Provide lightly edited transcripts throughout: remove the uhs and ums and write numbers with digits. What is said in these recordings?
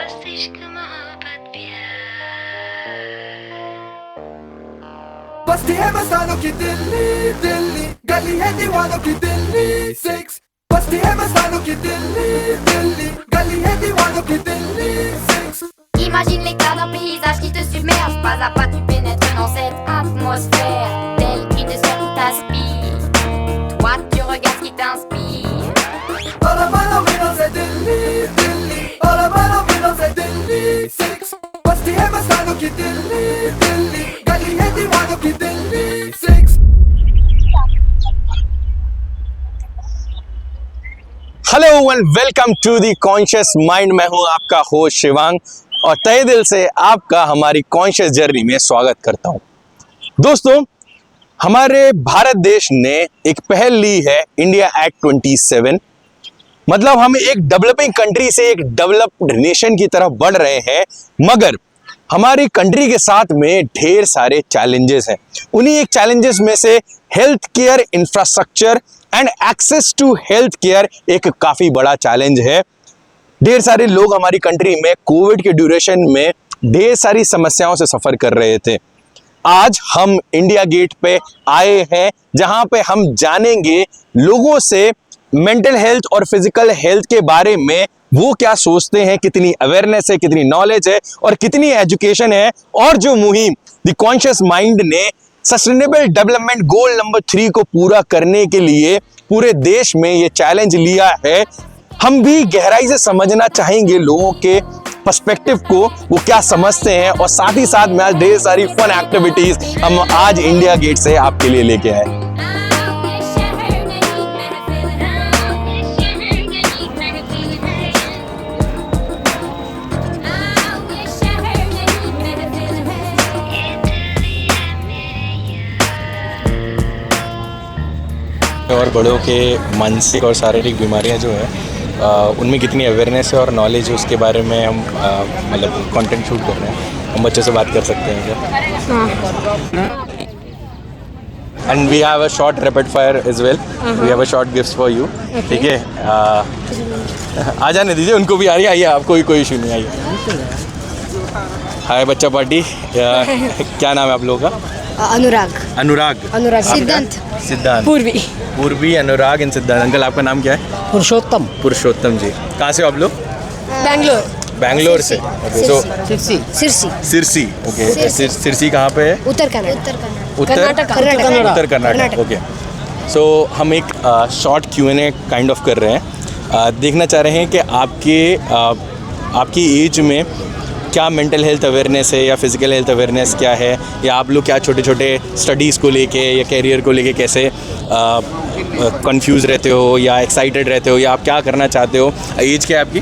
बस इश्क मोहब्बत प्यार। बस्ती है मस्तानों की दिल्ली दिल्ली, गली है दीवानों की दिल्ली 6। बस्ती है मस्तानों की दिल्ली दिल्ली, gally है दीवानों की Delhi 6। Imagine l'éclat d'un paysage qui te submerge. Pas à pas tu pénètres dans cette atmosphère, telle une sphère qui t'aspire. Toi tu regardes qui t'inspire. All of my windows है Delhi Delhi, all of my windows है दिल्ली 6। बस्ती है मस्तानों की Delhi Delhi, gally है दीवानों की Delhi 6। Hello and welcome to the Conscious Mind. मैं हूं आपका होस्ट शिवांग और तहे दिल से आपका हमारी कॉन्शियस जर्नी में स्वागत करता हूं। दोस्तों, हमारे भारत देश ने एक पहल ली है इंडिया एक्ट 27। मतलब हम एक डेवलपिंग कंट्री से एक डेवलप्ड नेशन की तरफ बढ़ रहे हैं, मगर हमारी कंट्री के साथ में ढेर सारे चैलेंजेस हैं। उन्हीं एक चैलेंजेस में से health care infrastructure and access to health care एक काफी बड़ा चैलेंज है। ढेर सारे लोग हमारी कंट्री में कोविड के ड्यूरेशन में ढेर सारी समस्याओं से सफर कर रहे थे। आज हम इंडिया गेट पे आए हैं, जहां पे हम जानेंगे लोगों से मेंटल हेल्थ और फिजिकल हेल्थ के बारे में, वो क्या सोचते हैं, कितनी अवेयरनेस है, कितनी नॉलेज है और कितनी एजुकेशन है। और जो मुहिम द कॉन्शियस माइंड ने सस्टेनेबल डेवलपमेंट गोल नंबर 3 को पूरा करने के लिए पूरे देश में ये चैलेंज लिया है, हम भी गहराई से समझना चाहेंगे लोगों के पर्सपेक्टिव को, वो क्या समझते हैं। और साथ ही साथ में आज ढेर सारी फन एक्टिविटीज हम आज इंडिया गेट से आपके लिए लेके आए। और बड़ों के मानसिक और शारीरिक बीमारियां जो है उनमें कितनी अवेयरनेस है और नॉलेज है, उसके बारे में हम मतलब कंटेंट शूट कर रहे हैं। हम बच्चों से बात कर सकते हैं क्या? And we have a short rapid fire as well. We have a short gifts for you. ठीक है, आ जाने दीजिए उनको भी। आ रही, आइए, आपको कोई इशू नहीं। आइए। हाय बच्चा पार्टी, क्या नाम है आप लोगों का? अनुराग। अनुराग। सिद्धांत। पूर्वी, अनुराग एंड सिद्धांत। अंकल, आपका नाम क्या है? पुरुषोत्तम जी। कहाँ से हो आप लोग? बैंगलोर से। ओके, सो सिरसी। ओके, सिरसी कहाँ पे है? उत्तर कर्नाटक। ओके, सो हम एक शॉर्ट Q&A काइंड ऑफ कर रहे हैं। देखना चाह रहे हैं कि आपकी एज में क्या मेंटल हेल्थ अवेयरनेस है या फिजिकल हेल्थ अवेयरनेस क्या है, या आप लोग क्या छोटे छोटे स्टडीज़ को लेके या कैरियर को लेके कैसे कंफ्यूज रहते हो या एक्साइटेड रहते हो, या आप क्या करना चाहते हो। एज क्या है आपकी?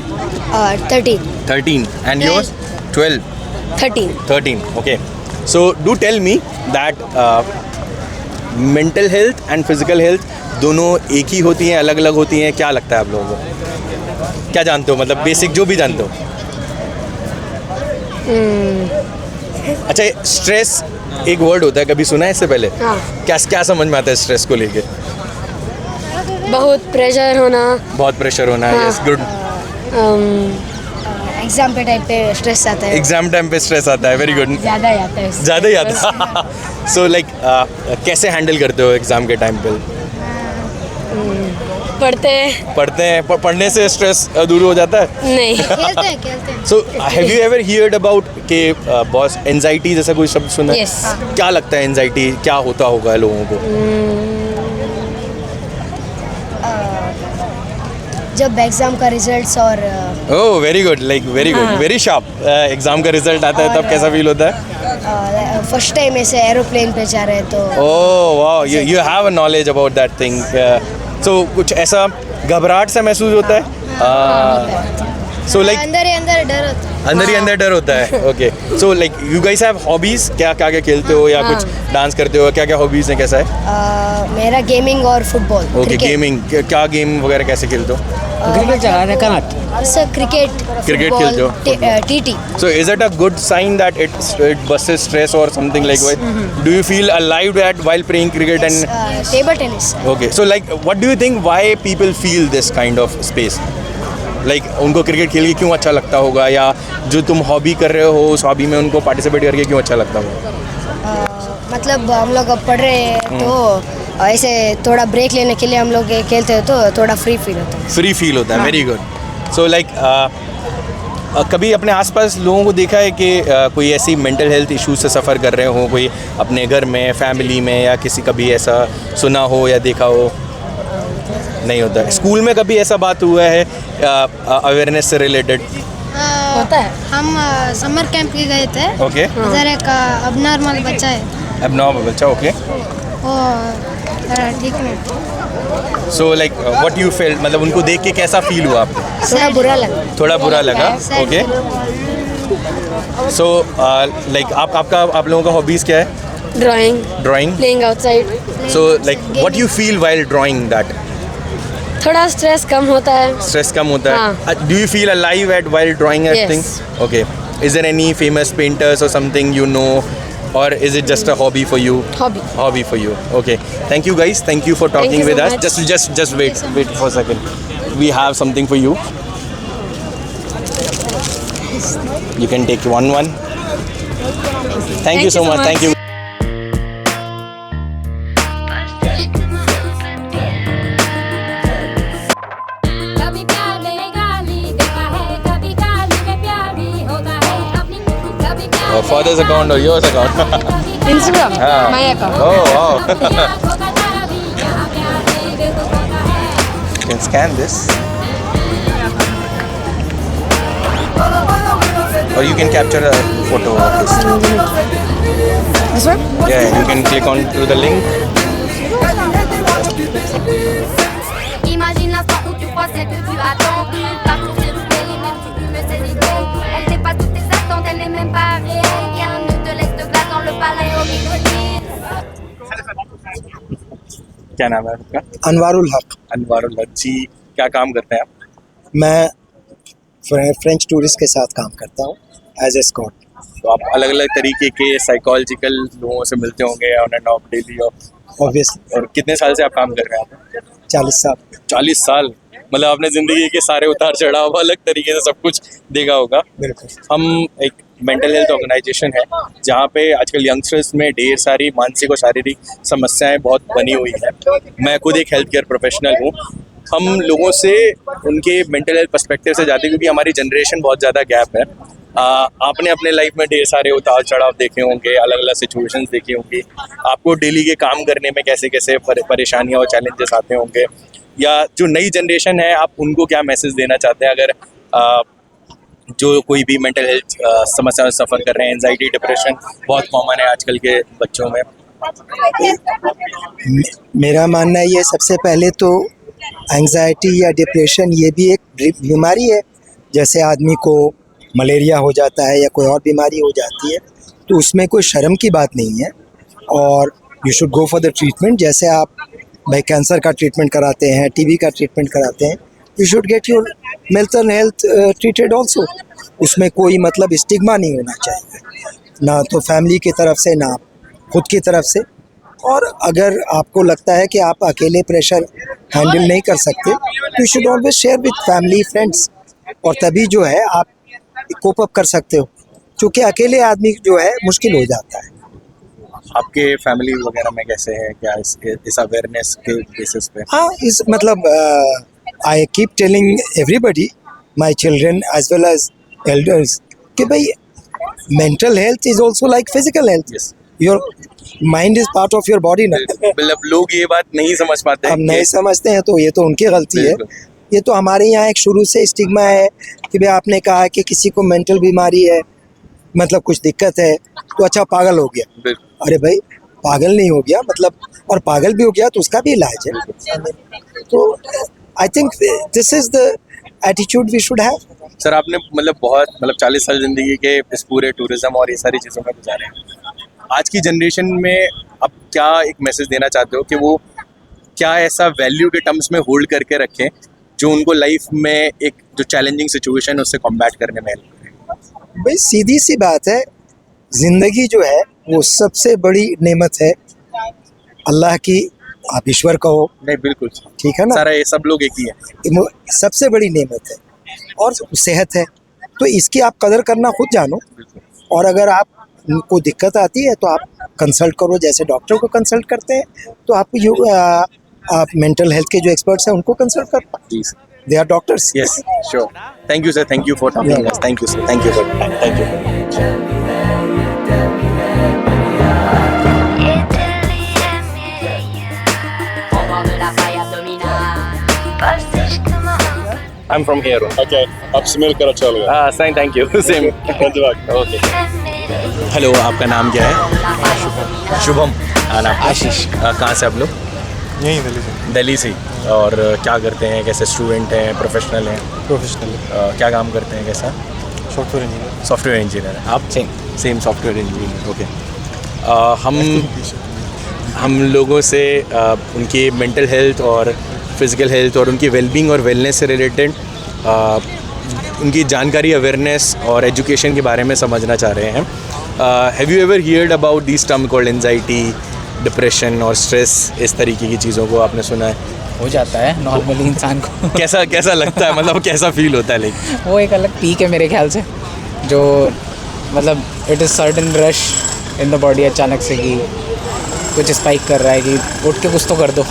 13 and yours? 13। Okay, so do tell me that mental health and physical health दोनों एक ही होती हैं, अलग अलग होती हैं? क्या लगता है आप लोगों को? क्या जानते हो, मतलब बेसिक जो भी जानते हो? अच्छा, स्ट्रेस एक वर्ड होता है, कभी सुना है इससे पहले? हाँ। क्या समझ में आता है स्ट्रेस को लेके? बहुत प्रेशर होना। हाँ। Yes, good. एग्जाम पे टाइम पे स्ट्रेस आता है। एग्जाम टाइम पे स्ट्रेस आता है, वेरी गुड। ज़्यादा ही आता है। सो लाइक कैसे हैंडल करते हो एग्जाम के टाइम पे? पढ़ते हैं। पढ़ने से स्ट्रेस दूर हो जाता है? नहीं। खेलते हैं। So have you ever heard about के बॉस एंजाइटी जैसा कोई शब्द सुना है? Yes. क्या लगता है एंजाइटी क्या होता होगा लोगों को? जब एग्जाम का रिजल्ट्स और oh very good, like very good, very sharp. Exam का रिजल्ट आता है तब कैसा फील होता है? फर्स्ट टाइम ऐसे एरोप्लेन पे जा रहे हैं तो oh wow, you have a knowledge about that thing. So कुछ ऐसा घबराहट सा महसूस होता है? सो लाइक अंदर ही अंदर डर होता है। Okay, so like you guys have hobbies? क्या खेलते हो या कुछ डांस करते हो? क्या हॉबीज हैं, कैसा है? मेरा गेमिंग और फुटबॉल। Okay, gaming. क्या गेम वगैरह कैसे खेलते हो? क्रिकेट चला रहे क्रिकेट खेलते हो? TT. So is it a good sign that it busts stress or something like that? Do you feel alive while playing cricket and table tennis? Okay, so like what do you think, why people feel this kind of space? Like उनको cricket खेल के क्यों अच्छा लगता होगा, या जो तुम हॉबी कर रहे हो उस हॉबी में उनको पार्टिसिपेट करके क्यों अच्छा लगता होगा? मतलब हम लोग अब पढ़ रहे हैं तो ऐसे थोड़ा ब्रेक लेने के लिए हम लोग खेलते हैं तो थोड़ा फ्री फील होता है। फ्री फील होता है, वेरी गुड। सो लाइक कभी अपने आसपास लोगों को देखा है कि कोई ऐसी मेंटल हेल्थ इश्यूज से सफ़र कर रहे हो, कोई अपने घर में, फैमिली में, या किसी कभी ऐसा सुना हो या देखा हो? नहीं होता है। स्कूल में कभी ऐसा बात हुआ है अवेयरनेस से रिलेटेड? होता है। हम समर कैंप के गए थे। ओके। इधर एक अबनॉर्मल बच्चा है, एबनॉर्मल बच्चा, ओके। वो ठीक नहीं। सो लाइक व्हाट यू फेल्ट, मतलब उनको देख के कैसा फील हुआ आपको? थोड़ा बुरा लगा। थोड़ा बुरा लगा, ओके। सो लाइक आप लोगों का हॉबीज़ क्या है? Drawing, playing outside. So like what you feel while drawing that? थोड़ा स्ट्रेस कम होता है। स्ट्रेस कम होता है। Do you feel alive at while drawing Yes. Everything? Okay. Is there any famous painters or something you know, or is it just a hobby for you? Hobby for you. Okay. Thank you guys. Thank you for talking you with so us. much. Just wait for a second. We have something for you. You can take one. Thank you so much. Thank you. कभी प्यार में गाली देता है, कभी गाली में प्यार भी होता है, अपनी कभी प्यार में Father's account or yours account? Instagram, Ah. my account. Oh wow. प्यार होगा तारा भी, यहाँ प्यार में दिल को खोता है। You can scan this. Or you can capture a photo of this. This one? Yeah, you can click on to the link. Imagine l'instant où tu crois celle que tu attends. Partout c'est roulé, les mêmes tu me sais l'idée. Elle dépasse toutes tes attentes, elle n'est même pas réelle. Rien ne te laisse de glace dans le palais au micro-deal. क्या नाम है आपका? अनवारुल हक। अनवारुल हक जी, क्या काम करते हैं आप? मैं फ्रेंच टूरिस्ट के साथ काम करता हूँ एज ए स्कॉट। तो आप अलग अलग तरीके के साइकोलॉजिकल लोगों से मिलते होंगे on end of daily, obviously और कितने साल से आप काम कर रहे हैं? 40 साल। 40 साल, मतलब आपने ज़िंदगी के सारे उतार चढ़ाव अलग तरीके से सब कुछ देखा होगा। बिल्कुल। हम एक मेंटल हेल्थ ऑर्गेनाइजेशन है जहाँ पे आजकल यंगस्टर्स में ढेर सारी मानसिक और शारीरिक समस्याएं बहुत बनी हुई है। मैं खुद एक हेल्थ केयर प्रोफेशनल हूँ। हम लोगों से उनके मेंटल हेल्थ पर्सपेक्टिव से जाते हैं क्योंकि हमारी जनरेशन बहुत ज़्यादा गैप है। आपने अपने लाइफ में ढेर सारे उतार चढ़ाव देखे होंगे, अलग अलग सिचुएशंस देखी होंगी। आपको डेली के काम करने में कैसे कैसे परेशानियाँ और चैलेंजेस आते होंगे, या जो नई जनरेशन है आप उनको क्या मैसेज देना चाहते हैं अगर जो कोई भी मेंटल हेल्थ समस्या से सफ़र कर रहे हैं? एंजाइटी, डिप्रेशन बहुत कॉमन है आजकल के बच्चों में। मेरा मानना ये सबसे पहले तो एंजाइटी या डिप्रेशन ये भी एक बीमारी है। जैसे आदमी को मलेरिया हो जाता है या कोई और बीमारी हो जाती है तो उसमें कोई शर्म की बात नहीं है, और you should go for the treatment. जैसे आप भाई कैंसर का ट्रीटमेंट कराते हैं, टीबी का ट्रीटमेंट कराते हैं, you should get your mental health treated also. उसमें कोई मतलब स्टिग्मा नहीं होना चाहिए, ना तो फैमिली की तरफ से ना खुद की तरफ से। और अगर आपको लगता है कि आप अकेले प्रेशर हैंडल नहीं कर सकते तो you should always share with family friends, और तभी जो है आप कोप अप कर सकते हो, क्योंकि अकेले आदमी जो है मुश्किल हो जाता है। आपके फैमिली वगैरह में कैसे है, क्या इस अवेयरनेस के बेसिस पे? हाँ, इस मतलब I keep telling everybody, my children as well as elders, कि भाई mental health is also like physical health. Yes. Your mind is part of your body ना। मतलब लोग ये बात नहीं समझ पाते हम नहीं समझते हैं तो ये तो उनकी गलती है। ये तो हमारे यहाँ एक शुरू से स्टिग्मा है कि भाई आपने कहा कि किसी को मेंटल बीमारी है, मतलब कुछ दिक्कत है तो अच्छा पागल हो गया। अरे भाई पागल नहीं हो गया, मतलब, और पागल भी हो गया तो उसका भी इलाज है। तो I think this is the attitude we should have. Sir आपने बहुत 40 साल जिंदगी के इस पूरे टूरिज्म और ये सारी चीज़ों में गुजारे हैं। आज की जनरेशन में अब क्या एक मैसेज देना चाहते हो कि वो क्या ऐसा वैल्यू के टर्म्स में होल्ड करके रखें जो उनको लाइफ में एक जो चैलेंजिंग सिचुएशन है उससे कॉम्बैट करने में हेल्प करे? भाई सीधी सी बात है, जिंदगी जो है वो सबसे बड़ी नेमत है अल्लाह की। आप ईश्वर कहो, नहीं बिल्कुल ठीक है ना, सारा ये सब लोग एक ही है। सबसे बड़ी नेमत है। और सेहत है। तो इसकी आप कदर करना खुद जानो, और अगर आपको दिक्कत आती है तो आप कंसल्ट करो, जैसे डॉक्टर को कंसल्ट करते हैं तो आप मेंटल हेल्थ के जो एक्सपर्ट्स हैं उनको कंसल्ट करो, जी they are doctors. Yes sure. Thank you sir, thank you for talking us, thank you sir, thank you for thank you. I'm from here. Okay, आप स्मेल कर अच्छा लगा। Fine, thank you. Same. धन्यवाद। Okay. Hello, आपका नाम क्या है? शुभम। और आपका? आशीष। कहाँ से आप लोग? यहीं दिल्ली से। दिल्ली से। और क्या करते हैं, कैसे स्टूडेंट हैं, प्रोफेशनल हैं? प्रोफेशनल क्या काम करते हैं, कैसा? Software engineer. Software engineer. आप? Same software engineer. ओके। हम लोगों से उनकी मेंटल हेल्थ और फिज़िकल हेल्थ और उनकी वेलबींग और वेलनेस से रिलेटेड उनकी जानकारी, अवेयरनेस और एजुकेशन के बारे में समझना चाह रहे हैं। Have you ever heard about this term called anxiety, depression और स्ट्रेस? इस तरीके की चीज़ों को आपने सुना है? हो जाता है नॉर्मली इंसान को। कैसा लगता है, मतलब कैसा फील होता है? लेकिन वो एक अलग पीक है मेरे ख्याल से, जो मतलब it is certain rush in the body अचानक से कि कुछ स्पाइक कर रहा है कि उठ के कुछ तो कर दो।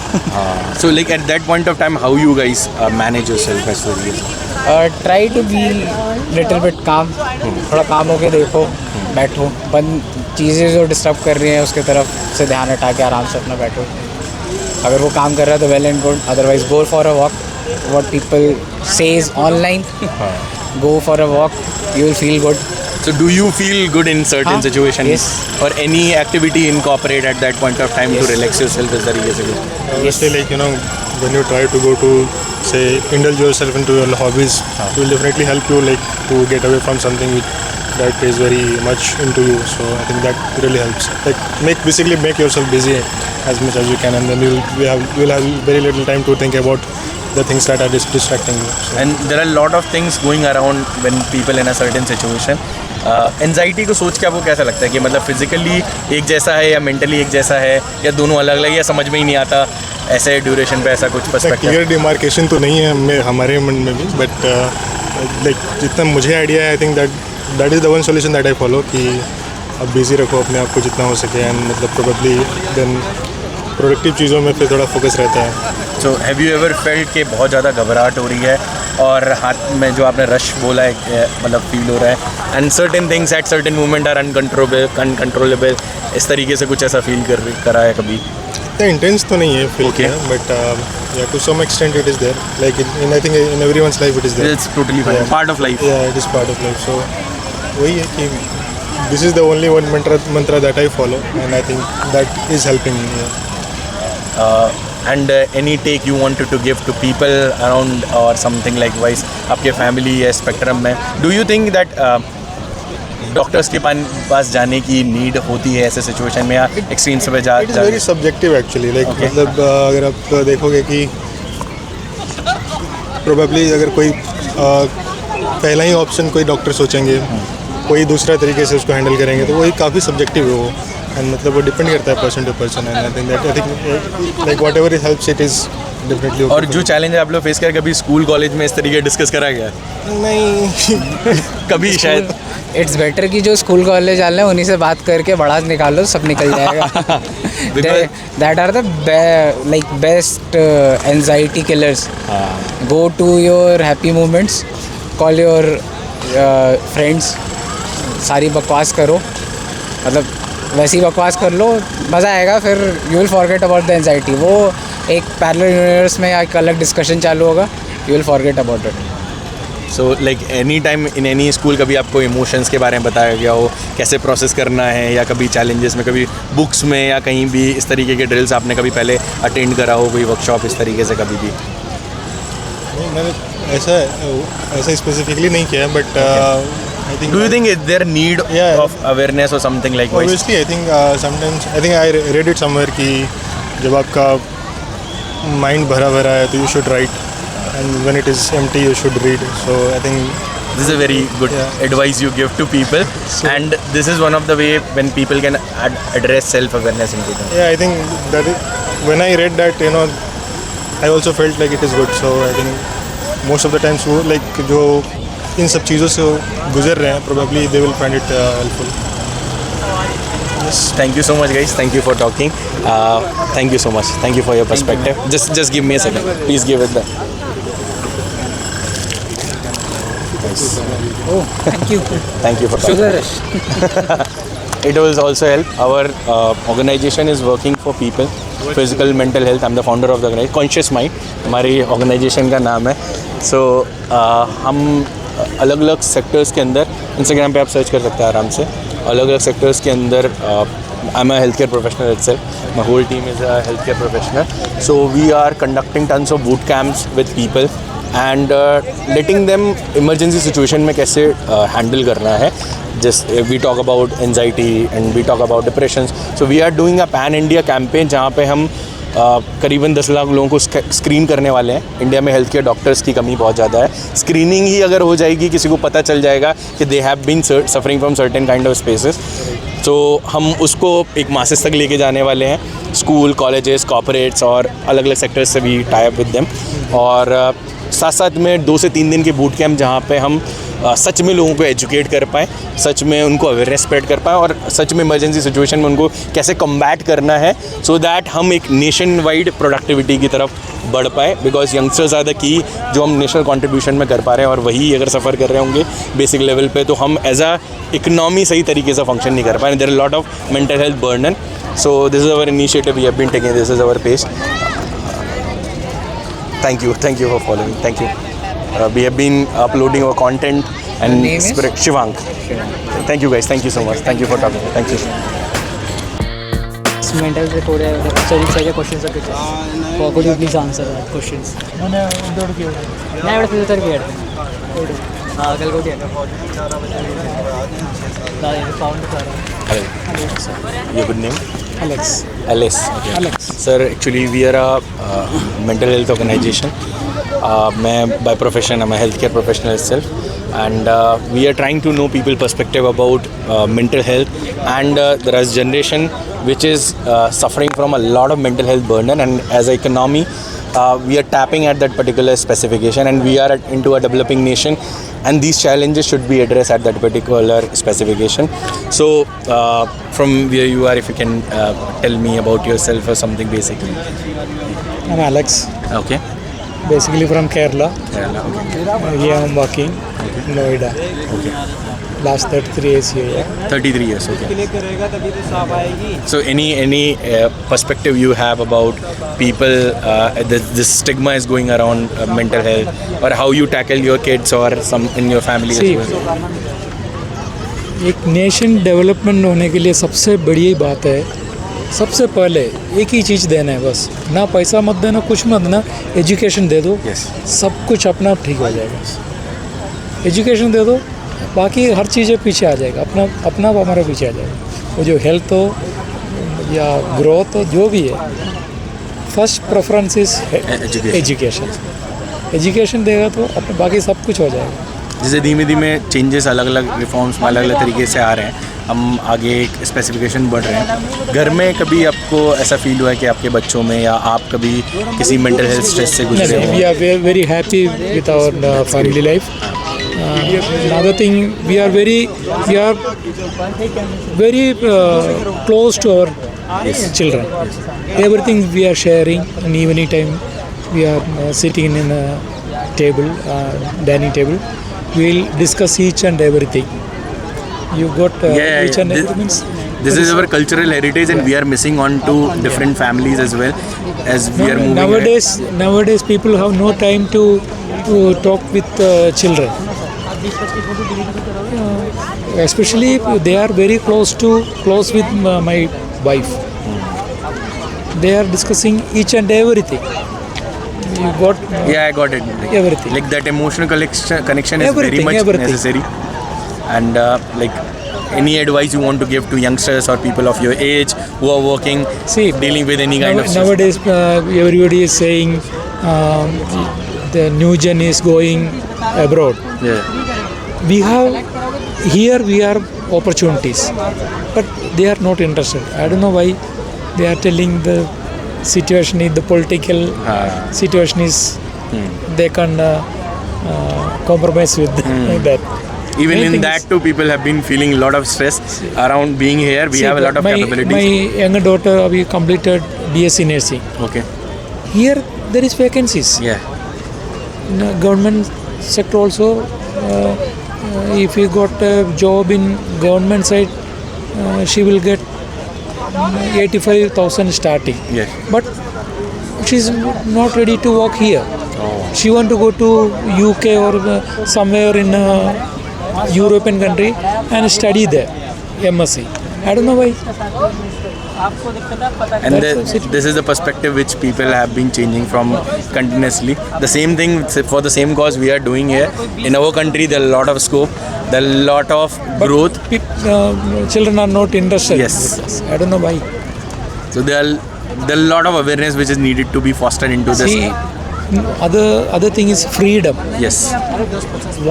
So like at that point of time how you guys manage yourself as try to be little bit calm. थोड़ा काम होके देखो, बैठो, बंद चीज़ें जो डिस्टर्ब कर रही हैं उसके तरफ से ध्यान हटा के आराम से अपना बैठो। अगर वो काम कर रहा है तो well and good, otherwise go for a walk. What people says online, go for a walk, you will feel good. So do you feel good in certain situations? Yes. Or any activity incorporate at that point of time to relax yourself is the reason? Obviously, like when you try to go to say indulge yourself into your hobbies, it will definitely help you like to get away from something that is very much into you. So I think that really helps. Like make yourself busy as much as you can, and then you'll have very little time to think about the things that are distracting you. So. And there are a lot of things going around when people in a certain situation. Anxiety को सोच के आपको कैसा लगता है कि मतलब physically एक जैसा है या मेंटली एक जैसा है या दोनों अलग अलग, या समझ में ही नहीं आता ऐसे ड्यूरेशन पे ऐसा कुछ पर्सपेक्टिव? क्लियर डिमार्केशन तो नहीं है हमारे मन में भी, बट लाइक जितना मुझे आइडिया है, आई think that is the one solution that I follow कि आप बिजी रखो अपने आप को जितना हो सके, एंड मतलब प्रोबेबली देन प्रोडक्टिव चीज़ों में फिर थोड़ा फोकस रहता है। So have you ever felt कि बहुत ज़्यादा घबराहट हो रही है और हाथ में जो आपने रश बोला है मतलब फील हो रहा है, and certain things at certain moment are uncontrollable, इस तरीके से कुछ ऐसा फील करा है कभी? इंटेंस तो नहीं है फील किया, but yeah to some extent it is there, like in I think in everyone's life it is there. It's totally fine, part of life. Yeah it is part of life. So वही है कि this is the only one mantra that I follow, and I think that is helping me. And any take you wanted to give to people around or something like wise आपके family या spectrum में, do you think that doctors के पास जाने की need होती है ऐसे situation में, या एक्सट्रीम्स पे जा? It is very subjective actually, like मतलब अगर आप देखोगे कि प्रोबेबली अगर कोई पहला ही ऑप्शन कोई डॉक्टर सोचेंगे, कोई दूसरा तरीके से उसको हैंडल करेंगे, तो वही काफ़ी सब्जेक्टिव है वो, एंड मतलब वो डिपेंड करता है person to person, and I think like whatever it helps it is definitely. और जो चैलेंज आप लोग फेस कर कभी स्कूल कॉलेज में इस तरीके डिस्कस करा गया? नहीं कभी शायद इट्स बेटर कि जो स्कूल कॉलेज वाले हैं उन्हीं से बात करके बड़ा निकाल लो, सब निकल जाएगा। That are the like best anxiety killers. Go to your happy moments, call your friends, सारी बकवास करो, मतलब वैसी बकवास कर लो, मज़ा आएगा, फिर you will forget about the anxiety. वो एक पैरेलल यूनिवर्स में एक अलग डिस्कशन चालू होगा, you will forget about it. So like any time in any school कभी आपको इमोशंस के बारे में बताया गया हो, कैसे प्रोसेस करना है, या कभी चैलेंजेस में, कभी बुक्स में या कहीं भी इस तरीके के ड्रिल्स आपने कभी पहले अटेंड करा हो, कोई वर्कशॉप इस तरीके से कभी भी? नहीं, मैंने ऐसा स्पेसिफिकली नहीं किया, but I think do you think is there need of awareness or something like that? Obviously, I think sometimes I read it somewhere कि जब आपका mind भरा है तो you should write, and when it is empty you should read. So I think this is a very good advice you give to people, and this is one of the way when people can address self-awareness into them. Yeah, I think that when I read that, I also felt like it is good. So I think most of the times वो like जो इन सब चीज़ों से गुजर रहे हैं, probably they will find it helpful. Thank you so much, guys. Thank you for talking. Thank you so much. Thank you for your perspective. Just give me a second. Please give it back. Oh, thank you. Thank you for Sugar talking. rush. It will also help. Our organization is working for people, physical, mental health. I'm the founder of the organization, Conscious Mind. हमारी organization का नाम है. So हम अलग अलग sectors के अंदर, Instagram पे आप सर्च कर सकते हैं आराम से, अलग अलग सेक्टर्स के अंदर I am a health care professional itself. My whole team is a healthcare professional. So we are conducting tons of boot camps with people and letting them emergency situation में कैसे handle करना है. Just we talk about anxiety and we talk about depressions. So we are doing a pan India campaign जहाँ पे हम करीबन 10 लाख लोगों को स्क्रीन करने वाले हैं. इंडिया में हेल्थ केयर डॉक्टर्स की कमी बहुत ज़्यादा है. स्क्रीनिंग ही अगर हो जाएगी, किसी को पता चल जाएगा कि they have been suffering from certain kind of spaces, तो हम उसको एक मासेस तक लेके जाने वाले हैं. स्कूल, कॉलेजेस, कॉर्पोरेट्स और अलग अलग सेक्टर्स से भी टाई अप विद देम. और साथ साथ में 2 से 3 दिन के बूट कैंप जहाँ पे हम सच में लोगों को एजुकेट कर पाएँ, सच में उनको अवेयरनेस स्प्रेड कर पाएँ और सच में इमरजेंसी सिचुएशन में उनको कैसे कम्बैट करना है, सो दैट हम एक नेशन वाइड प्रोडक्टिविटी की तरफ बढ़ पाए. Because youngsters are the key जो हम नेशनल कॉन्ट्रीब्यूशन में कर पा रहे हैं, और वही अगर सफ़र कर रहे होंगे बेसिक लेवल पे, तो हम एज अ इकनॉमी सही तरीके से फंक्शन नहीं कर पाए. There are lot of mental health burden. So this is our initiative we have been taking, this is our page. Thank you for following. Thank you. We have been uploading our content and name is? Shivank. Thank you guys. Thank you so much. Thank you for talking. Thank you. Mental से थोड़े चाहिए question सकते. Could you please answer that questions? नहीं बड़ा filter भी है. हाँ कल को दिया. Your good name? Alex. Alice. Okay. Alex. Sir, actually we are a mental health organization. मैं by profession I'm a healthcare professional itself, and we are trying to know people perspective about mental health, and there is generation which is suffering from a lot of mental health burden, and as an economy we are tapping at that particular specification, and we are into a developing nation, and these challenges should be addressed at that particular specification. So from where you are, if you can tell me about yourself or something basically. I'm Alex. Okay. Basically from Kerala. Kerala. Okay. Here I'm working in Noida. Okay. Last 33 years here. Yeah. 33 years. Okay. So any perspective you have about people, this stigma is going around mental health, or how you tackle your kids or some in your family See, as well? एक nation development होने के लिए सबसे बड़ी बात है, सबसे पहले एक ही चीज़ देना है बस. ना पैसा मत देना, कुछ मत देना, एजुकेशन दे दो. Yes. सब कुछ अपना आप ठीक हो जाएगा. एजुकेशन दे दो, बाकी हर चीज़ें पीछे आ जाएगा, अपना हमारा पीछे आ जाएगा. वो जो हेल्थ हो या ग्रोथ हो, जो भी है, first preference is education. Education देगा तो अपने बाकी सब कुछ हो जाएगा. जैसे धीमे धीमे चेंजेस अलग अलग रिफॉर्म्स में अलग अलग तरीके से आ रहे हैं, हम आगे एक स्पेसिफिकेशन बढ़ रहे हैं. घर में कभी आपको ऐसा फील हुआ है कि आपके बच्चों में या आप कभी किसी मेंटल हेल्थ स्ट्रेस से गुजरे हो? We are very happy with our family life. Another thing, we are very close to our children. Everything we are sharing, and evening time we are sitting in a table, dining table. We'll discuss each and everything. You got each and everything. This is our cultural heritage, and we are missing on to different families as well as we are moving ahead. Nowadays people have no time to talk with children. Especially they are very close with my wife. They are discussing each and everything. You got I got it. Everything. Like that emotional connection is Everything, very much everything. necessary. And like any advice you want to give to youngsters or people of your age who are working, dealing with any kind of stress? Nowadays everybody is saying the new gen is going abroad. Yeah. We have opportunities, but they are not interested. I don't know why. They are telling the situation is the political situation is they can compromise with that. Even Main in thing that is- too, people have been feeling a lot of stress around being here. We See, have a lot of my capabilities. younger daughter we completed BSc nursing. Okay. Here there is vacancies. Yeah. In government sector also, if you got a job in government side, she will get 85,000 starting. Yes. But she's not ready to work here. She want to go to UK or somewhere in a European country and study there, MSc. I don't know why. And That's the this is the perspective which people have been changing from continuously. The same thing for the same cause we are doing here. In our country, there are a lot of scope, there are a lot of growth. Children are not interested. Yes. I don't know why. So there are a lot of awareness which is needed to be fostered into this. See, other thing is freedom. Yes.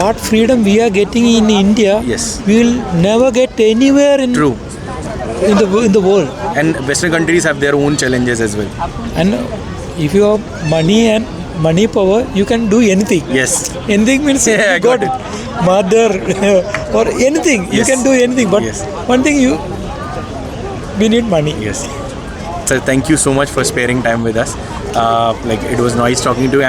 What freedom we are getting in India, Yes. we will never get anywhere in True. in the world. And Western countries have their own challenges as well. And if you have money and money power, you can do anything. Yes. Anything means Yeah, I you got got mother or anything. You Yes. can do anything. But Yes. one thing we need money. Yes. So thank you so much for sparing time with us. Like it was nice talking to you.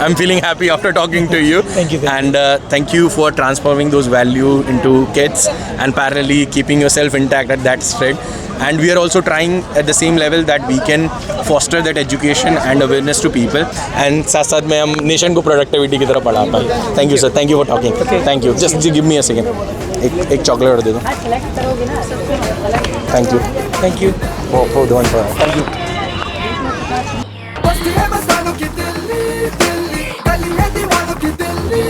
I'm feeling happy after talking to you. Thank you. And thank you for transforming those value into kids and parallelly keeping yourself intact at that spread. And we are also trying at the same level that we can foster that education and awareness to people. And साथ साथ में हम nation को productivity की तरफ बढ़ा पाए. Thank you sir. Thank you for talking. Thank you. Just give me a second. एक चॉकलेट और दे दो. Thank you. Thank you. For the one for. Thank you. बस्ती है मस्तानों की दिल्ली दिल्ली गली है दीवानों की दिल्ली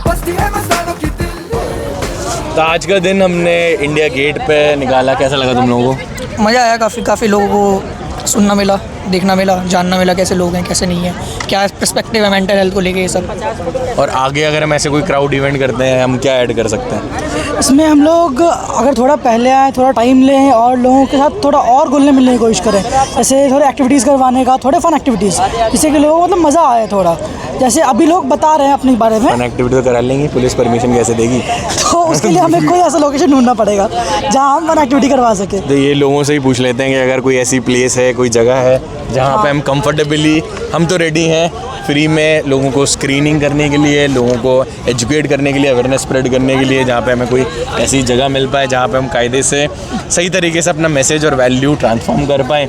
बस्ती है मस्तानों की दिल्ली। तो आज का दिन हमने इंडिया गेट पे निकाला. कैसा लगा तुम लोगों को? मज़ा आया काफ़ी लोगों को सुनना मिला, देखना मिला, जानना मिला कैसे लोग हैं कैसे नहीं है, क्या पर्सपेक्टिव है मेंटल हेल्थ को लेके ये सब. और आगे अगर हम ऐसे कोई क्राउड इवेंट करते हैं हम क्या ऐड कर सकते हैं? इसमें हम लोग अगर थोड़ा पहले आए, थोड़ा टाइम लें और लोगों के साथ थोड़ा और घुलने मिलने की कोशिश करें. जैसे थोड़े एक्टिविटीज़ करवाने का, थोड़े फन एक्टिविटीज़ जिससे कि लोगों को मतलब मज़ा आए थोड़ा. जैसे अभी लोग बता रहे हैं अपने बारे में, फन एक्टिविटी तो करा लेंगे, पुलिस परमिशन कैसे देगी? तो उसके लिए हमें कोई ऐसा लोकेशन ढूंढना पड़ेगा जहाँ हम फन एक्टिविटी करवा सकें. तो ये लोगों से ही पूछ लेते हैं कि अगर कोई ऐसी प्लेस है, कोई जगह है जहाँ पे हम कंफर्टेबली, हम तो रेडी हैं फ्री में लोगों को स्क्रीनिंग करने के लिए, लोगों को एजुकेट करने के लिए, अवेयरनेस स्प्रेड करने के लिए, जहाँ पे हमें कोई ऐसी जगह मिल पाए जहाँ पे हम कायदे से सही तरीके से अपना मैसेज और वैल्यू ट्रांसफॉर्म कर पाएँ.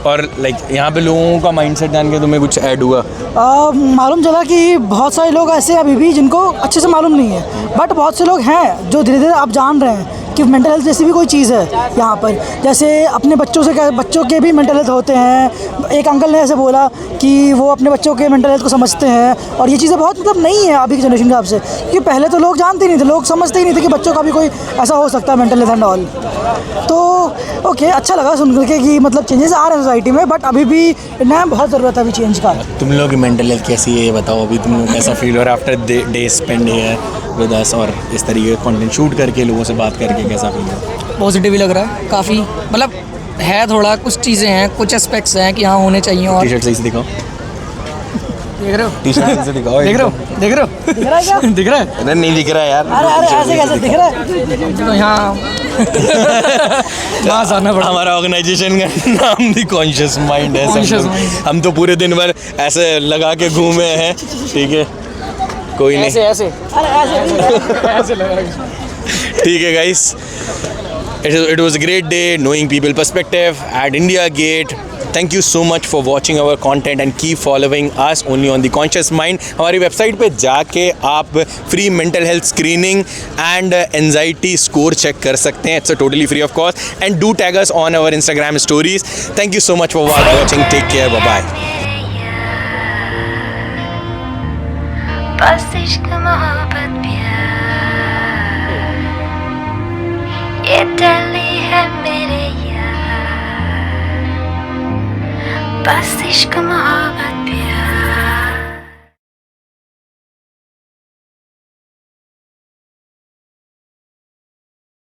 और लाइक यहाँ पे लोगों का माइंडसेट जान के तुम्हें कुछ ऐड हुआ? मालूम चला कि बहुत सारे लोग ऐसे अभी भी जिनको अच्छे से मालूम नहीं है, बट बहुत से लोग हैं जो धीरे धीरे आप जान रहे हैं कि मेंटल हेल्थ जैसी भी कोई चीज़ है यहाँ पर. जैसे अपने बच्चों के भी मेंटल हेल्थ होते हैं. एक अंकल ने ऐसे बोला कि वो अपने बच्चों के मेंटल हेल्थ को समझते हैं और ये चीज़ें बहुत मतलब नहीं है अभी की जनरेशन के हिसाब से, क्योंकि पहले तो लोग जानते नहीं थे, लोग समझते ही नहीं थे कि बच्चों का भी कोई ऐसा हो सकता है मेंटल हेल्थ एंड ऑल. तो ओके, अच्छा लगा सुन करके कि मतलब चेंजेस आ रहे हैं सोसाइटी में, बट अभी भी ना बहुत ज़रूरत है अभी चेंज का. तुम लोगों की मेंटल हेल्थ कैसी है ये बताओ. अभी तुम लोग कैसा फील हो रहा है after day spend here with us, और इस तरीके का कंटेंट शूट करके लोगों से बात करके कैसा फील हो? पॉजिटिव ही लग रहा है काफ़ी. मतलब है थोड़ा कुछ चीज़ें हैं, कुछ एस्पेक्ट्स हैं कि हाँ होने चाहिए. और टी-शर्ट सही से दिखाओ. देख रहे हो, टी-शर्ट सही से दिखाओ. देख रहे हो, दिख रहा है क्या? दिख रहा है. अरे नहीं दिख रहा यार. अरे ऐसे कैसे दिख रहा है? तो यहाँ पास आना पड़ा. हमारा ऑर्गेनाइजेशन का नाम भी कॉन्शियस माइंड है. Conscious सब Mind. हम तो पूरे दिन भर ऐसे लगा के घूमे हैं. ठीक है, कोई नहीं. ऐसे ऐसे लगा. ठीक है guys, it was a great day knowing people perspective at India Gate. Thank you so much for watching our content and keep following us only on the Conscious Mind. हमारी वेबसाइट पे जाके आप free mental health screening and anxiety score check कर सकते हैं. It's totally free of cost and do tag us on our Instagram stories. Thank you so much for watching. Take care. Bye bye. बस इश्क मोहब्बत प्यार ये दिल्ली है मेरे यार. बस इश्क मोहब्बत